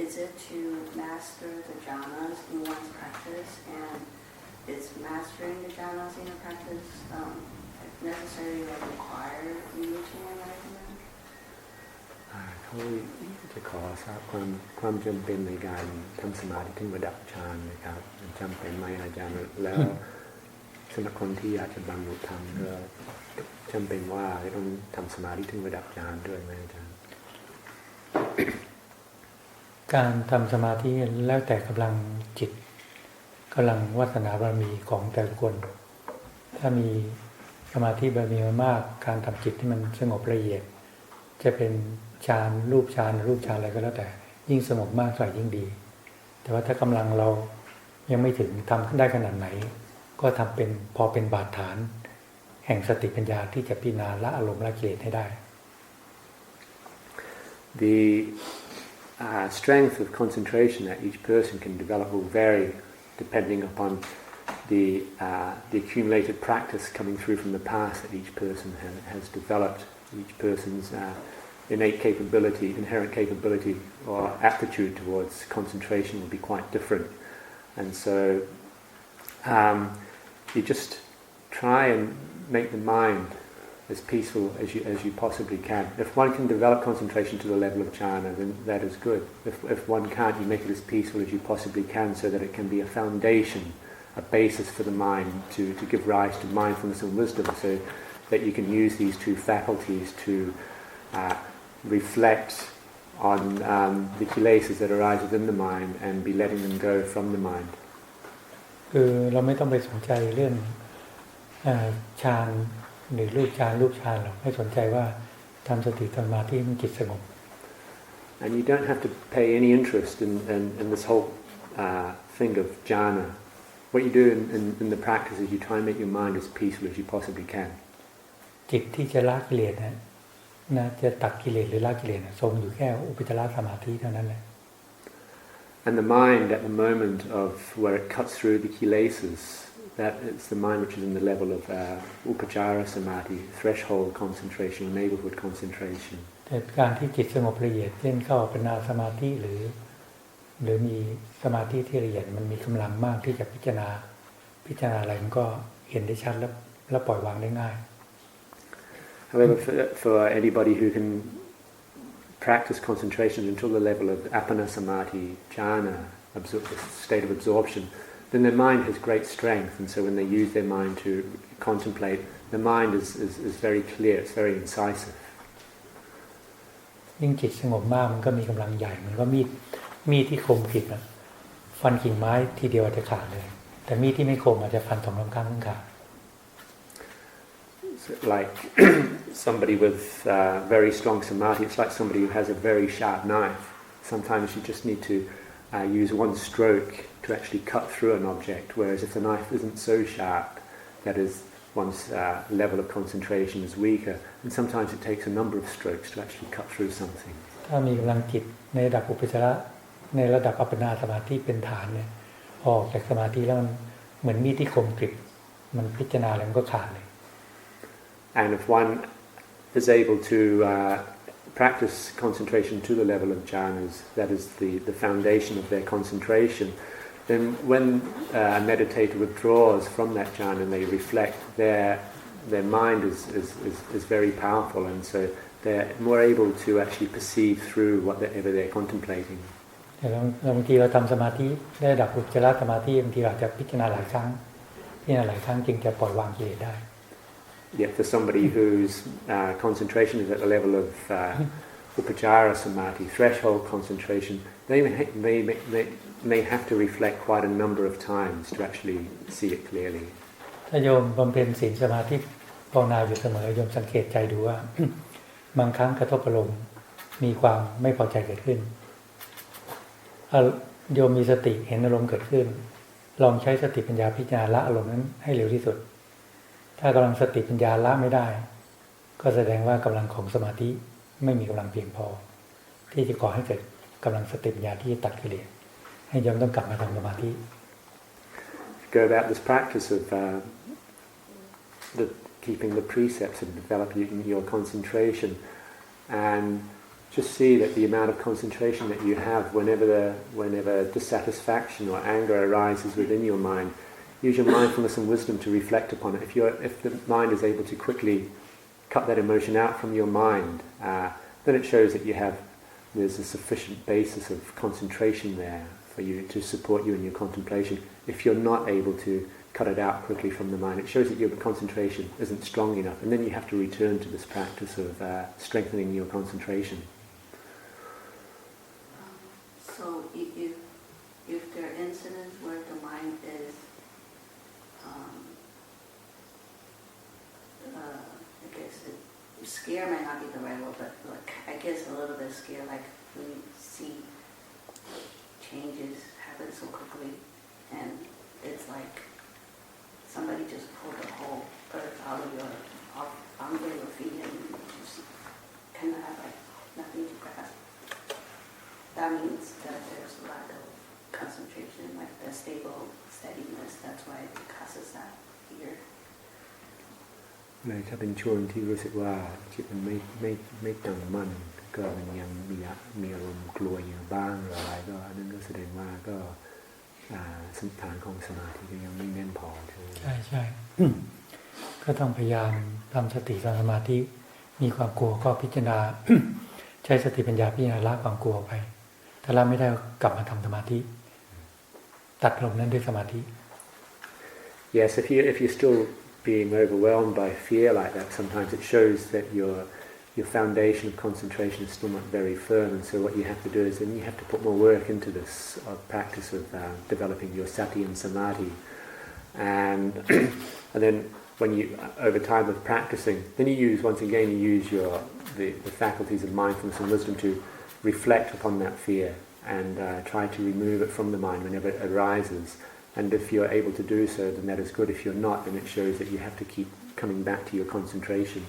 is it to master the jhanas in one's practice, and is mastering the jhanas in your practice necessarily required in reaching enlightenment? เขาจะขอทราบความจำเป็นในการทำสมาธิถึงระดับฌานนะครับจำเป็นไหมอาจารย์แล้วสำหรับคนที่อยากจะบรรลุธรรมก็จำเป็นว่าต้องทำสมาธิถึงระดับฌานด้วยไหมอาจารย์ การทำสมาธิแล้วแต่กำลังจิตกำลังวาสนาบารมีของแต่ละคนถ้ามีสมาธิบารมีมากการทำจิตที่มันสงบละเอียดจะเป็นฌานรูปฌานอะไรก็แล้วแต่ยิ่งสงบมากเท่าไหร่ยิ่งดีแต่ว่าถ้ากำลังเรายังไม่ถึงทำได้ขนาดไหนก็ทำเป็นพอเป็นบาดฐานแห่งสติปัญญาที่จะพิจารณาละอารมณ์ละกิเลสให้ได้ The strength of concentration that each person can develop will vary depending upon the accumulated practice coming through from the past that each person has developed. Each person's innate capability, inherent capability or aptitude towards concentration will be quite different. And so you just try and make the mind as peaceful as you possibly can. If one can develop concentration to the level of jhana, then that is good. If one can't, you make it as peaceful as you possibly can so that it can be a foundation, a basis for the mind to give rise to mindfulness and wisdom, so that you can use these two faculties to reflect on the kilesas that arise within the mind and be letting them go from the mind. คือเราไม่ต้องไปสนใจเรื่องฌานหรือรูปฌานหรอกให้สนใจว่าทำสติสมาธิมันจิตสงบ And you don't have to pay any interest in this whole thing of jhana. What you do in the practice is you try and make your mind as peaceful as you possibly can. จิตที่จะละกิเลสนะจะตัดกิเลสหรือละกิเลสทรงอยู่แค่อุปจารสมาธิเท่านั้นแหละ And the mind at the moment of where it cuts through the kilesas, that it's the mind which is in the level of upajara samadhi, threshold concentration, neighborhood concentration. แต่การที่จิตสงบละเอียดเช่นเข้าอัปปนาสมาธิหรือมีสมาธิที่ละเอียดมันมีกำลังมากที่จะพิจารณาอะไรมันก็เห็นได้ชัดแล้วปล่อยวางได้ง่าย However, for anybody who can practice concentration until the level of appana samadhi, jhana, state of absorption, then their mind has great strength, and so when they use their mind to contemplate, the mind is very clear, it's very incisive. ยิ่งจิตสงบมากมันก็มีกำลังใหญ่มันก็มีดที่คมกริบฟันกิ่งไม้ทีเดียวอาจจะขาดเลยแต่มีดที่ไม่คมอาจจะฟัน2-3 ครั้งถึงขาด Like somebody with very strong samadhi, it's like somebody who has a very sharp knife. Sometimes you just need to use one stroke to actually cut through an object, whereas if the knife isn't so sharp, that is, one's level of concentration is weaker, and sometimes it takes a number of strokes to actually cut through something. ถ้ามีกำลังจิตในระดับอุปจารในระดับอัปปนาสมาธิเป็นฐานเนี่ยออกจากสมาธิแล้วมันเหมือนมีดที่คมกริบมันพิจารณาแล้วมันก็ขาดเลย And if one is able to practice concentration to the level of jhanas, that is the foundation of their concentration, then when a meditator withdraws from that jhana and they reflect, their mind is very powerful, and so they're more able to actually perceive through whatever they're contemplating. แต่บางทีเราทำสมาธิได้ระดับอุปจารสมาธิบางทีเราจะพิจารณาหลายครั้งจึงจะปล่อยวางกิเลสได้ Yet for somebody whose concentration is at the level of upajara samadhi, threshold concentration, they may have to reflect quite a number of times to actually see it clearly. ถ้าโยมบำเพ็ญศีลสมาธิภาวนาอยู่เสมอโยมสังเกตใจดูว่า บางครั้งกระทบอารมณ์มีความไม่พอใจเกิดขึ้นโยมมีสติเห็นอารมณ์เกิดขึ้นลองใช้สติปัญญาพิจารณาละอารมณ์นั้นให้เร็วที่สุดถ้ากำลังสติปัญญาละไม่ได้ก็แสดงว่ากำลังของสมาธิไม่มีกำลังเพียงพอที่จะก่อให้เกิดกำลังสติปัญญาที่ตัดกิเลสให้โยมต้องกลับมาทำสมาธิ Go about this practice of keeping the precepts and developing your concentration and just see that the amount of concentration that you have whenever dissatisfaction or anger arises within your mind, use your mindfulness and wisdom to reflect upon it. If the mind is able to quickly cut that emotion out from your mind, then it shows that there's a sufficient basis of concentration there for you to support you in your contemplation. If you're not able to cut it out quickly from the mind, it shows that your concentration isn't strong enough, and then you have to return to this practice of strengthening your concentration. So if there are incidents where the mind is, I guess scare might not be the right word, but like I guess a little bit scared, like when you see changes happen so quickly, and it's like somebody just pulled the whole earth under your feet, and you just kind of have like nothing to grasp. That means that there's a lack of concentration, like the stable steadiness. That's why it causes that fear. เลยถ้าเป็นช่วงที่รู้สึกว่าจิตมันไม่ตั้งมั่นก็มันยังมีอารมณ์กลัวอยู่บ้างหรืออะไรก็อันนั้นก็แสดงว่าก็สัมฐานของสมาธิก็ยังไม่แน่นพอใช่ ก็ต้องพยายามทำสติสมาธิมีความกลัวก็พิจารณา ใช้สติปัญญาพิจารณาละความกลัวไปถ้าละไม่ได้กลับมาทำสมาธิตัดลมนั้นด้วยสมาธิ Yes, if you're still being overwhelmed by fear like that, sometimes it shows that your foundation of concentration is still not very firm, and so what you have to do is then you have to put more work into this practice of developing your sati and samadhi, and then when you over time of practicing, then you use the faculties of mindfulness and wisdom to reflect upon that fear and try to remove it from the mind whenever it arises. And if you're able to do so, then that is good. If you're not, then it shows that you have to keep coming back to your concentration.